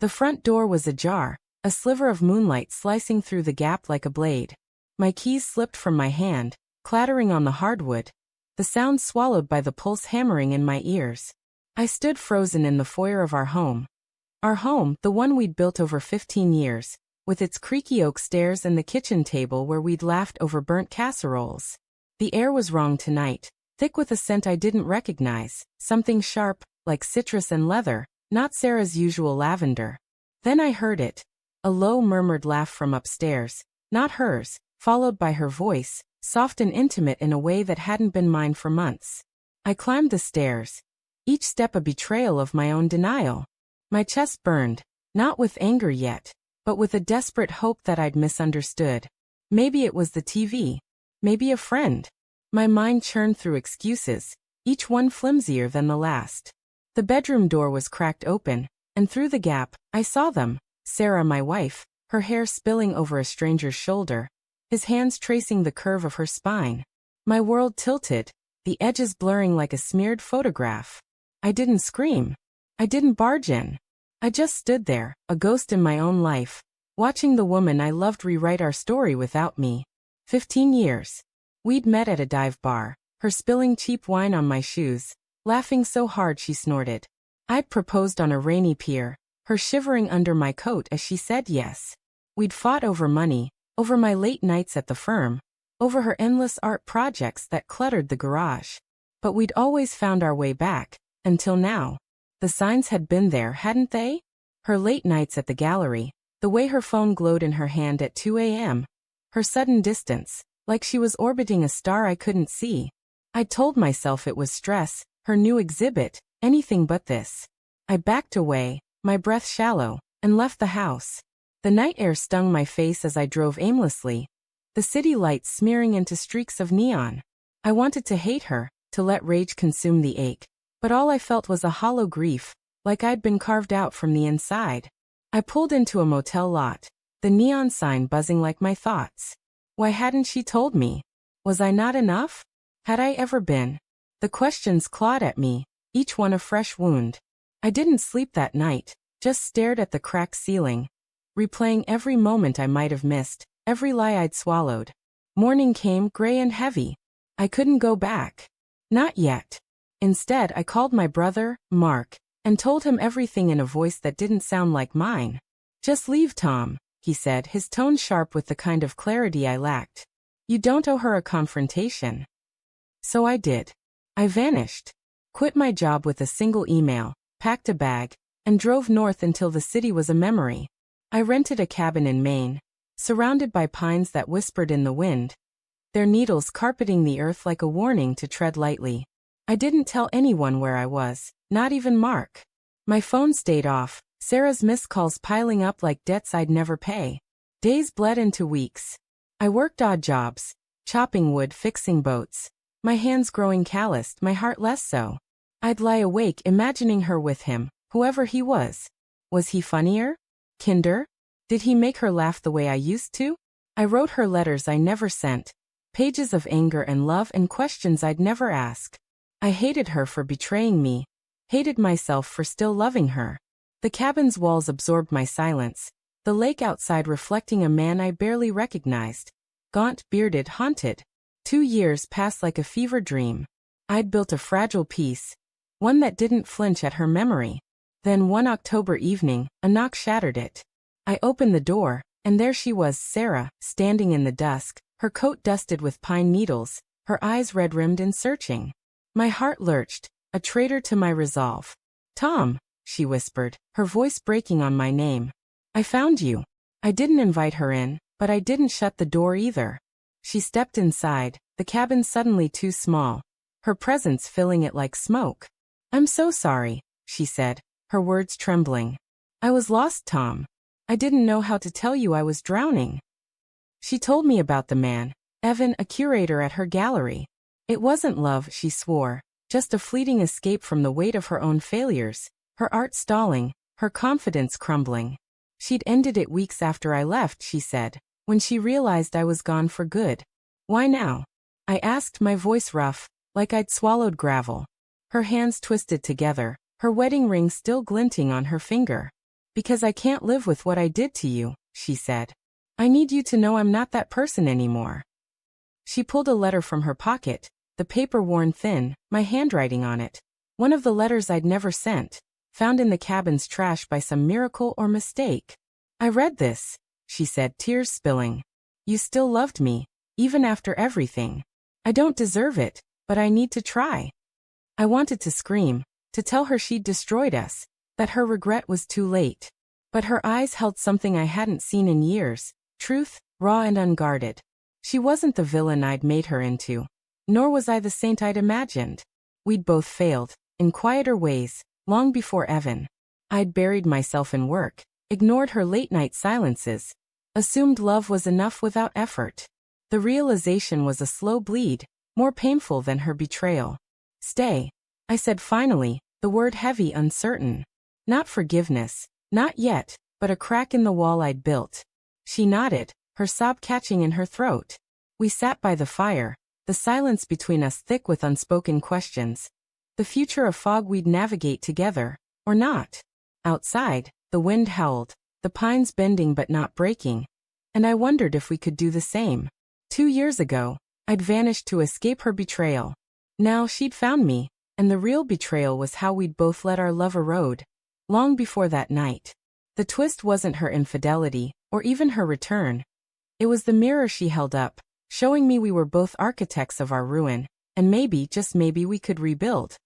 The front door was ajar, a sliver of moonlight slicing through the gap like a blade. My keys slipped from my hand, clattering on the hardwood, the sound swallowed by the pulse hammering in my ears. I stood frozen in the foyer of our home. Our home, the one we'd built over 15 years, with its creaky oak stairs and the kitchen table where we'd laughed over burnt casseroles. The air was wrong tonight, thick with a scent I didn't recognize, something sharp, like citrus and leather, not Sarah's usual lavender. Then I heard it, a low murmured laugh from upstairs, not hers, followed by her voice, soft and intimate in a way that hadn't been mine for months. I climbed the stairs, each step a betrayal of my own denial. My chest burned, not with anger yet, but with a desperate hope that I'd misunderstood. Maybe it was the TV. Maybe a friend. My mind churned through excuses, each one flimsier than the last. The bedroom door was cracked open, and through the gap, I saw them. Sarah, my wife, her hair spilling over a stranger's shoulder, his hands tracing the curve of her spine. My world tilted, the edges blurring like a smeared photograph. I didn't scream. I didn't barge in. I just stood there, a ghost in my own life, watching the woman I loved rewrite our story without me. 15 years. We'd met at a dive bar, her spilling cheap wine on my shoes, laughing so hard she snorted. I'd proposed on a rainy pier, her shivering under my coat as she said yes. We'd fought over money, over my late nights at the firm, over her endless art projects that cluttered the garage. But we'd always found our way back, until now. The signs had been there, hadn't they? Her late nights at the gallery, the way her phone glowed in her hand at 2 a.m., her sudden distance, like she was orbiting a star I couldn't see. I'd told myself it was stress, her new exhibit, anything but this. I backed away, my breath shallow, and left the house. The night air stung my face as I drove aimlessly, the city lights smearing into streaks of neon. I wanted to hate her, to let rage consume the ache. But all I felt was a hollow grief, like I'd been carved out from the inside. I pulled into a motel lot, the neon sign buzzing like my thoughts. Why hadn't she told me? Was I not enough? Had I ever been? The questions clawed at me, each one a fresh wound. I didn't sleep that night, just stared at the cracked ceiling, replaying every moment I might have missed, every lie I'd swallowed. Morning came, gray and heavy. I couldn't go back. Not yet. Instead, I called my brother, Mark, and told him everything in a voice that didn't sound like mine. Just leave, Tom, he said, his tone sharp with the kind of clarity I lacked. You don't owe her a confrontation. So I did. I vanished. Quit my job with a single email, packed a bag, and drove north until the city was a memory. I rented a cabin in Maine, surrounded by pines that whispered in the wind, their needles carpeting the earth like a warning to tread lightly. I didn't tell anyone where I was, not even Mark. My phone stayed off, Sarah's missed calls piling up like debts I'd never pay. Days bled into weeks. I worked odd jobs, chopping wood, fixing boats, my hands growing calloused, my heart less so. I'd lie awake imagining her with him, whoever he was. Was he funnier? Kinder? Did he make her laugh the way I used to? I wrote her letters I never sent, pages of anger and love and questions I'd never ask. I hated her for betraying me, hated myself for still loving her. The cabin's walls absorbed my silence, the lake outside reflecting a man I barely recognized. Gaunt, bearded, haunted. 2 years passed like a fever dream. I'd built a fragile peace, one that didn't flinch at her memory. Then one October evening, a knock shattered it. I opened the door, and there she was, Sarah, standing in the dusk, her coat dusted with pine needles, her eyes red-rimmed and searching. My heart lurched, a traitor to my resolve. Tom, she whispered, her voice breaking on my name. I found you. I didn't invite her in, but I didn't shut the door either. She stepped inside, the cabin suddenly too small, her presence filling it like smoke. I'm so sorry, she said, her words trembling. I was lost, Tom. I didn't know how to tell you I was drowning. She told me about the man, Evan, a curator at her gallery. It wasn't love, she swore, just a fleeting escape from the weight of her own failures, her art stalling, her confidence crumbling. She'd ended it weeks after I left, she said, when she realized I was gone for good. Why now? I asked, my voice rough, like I'd swallowed gravel. Her hands twisted together, her wedding ring still glinting on her finger. Because I can't live with what I did to you, she said. I need you to know I'm not that person anymore. She pulled a letter from her pocket, the paper worn thin, my handwriting on it. One of the letters I'd never sent, found in the cabin's trash by some miracle or mistake. I read this, she said, tears spilling. You still loved me, even after everything. I don't deserve it, but I need to try. I wanted to scream, to tell her she'd destroyed us, that her regret was too late. But her eyes held something I hadn't seen in years, truth, raw and unguarded. She wasn't the villain I'd made her into, nor was I the saint I'd imagined. We'd both failed, in quieter ways, long before Evan. I'd buried myself in work, ignored her late-night silences, assumed love was enough without effort. The realization was a slow bleed, more painful than her betrayal. Stay, I said finally, the word heavy, uncertain. Not forgiveness, not yet, but a crack in the wall I'd built. She nodded, her sob catching in her throat. We sat by the fire, the silence between us thick with unspoken questions. The future a fog we'd navigate together, or not. Outside, the wind howled, the pines bending but not breaking, and I wondered if we could do the same. 2 years ago, I'd vanished to escape her betrayal. Now she'd found me, and the real betrayal was how we'd both let our love erode. Long before that night. The twist wasn't her infidelity, or even her return. It was the mirror she held up, showing me we were both architects of our ruin, and maybe, just maybe, we could rebuild.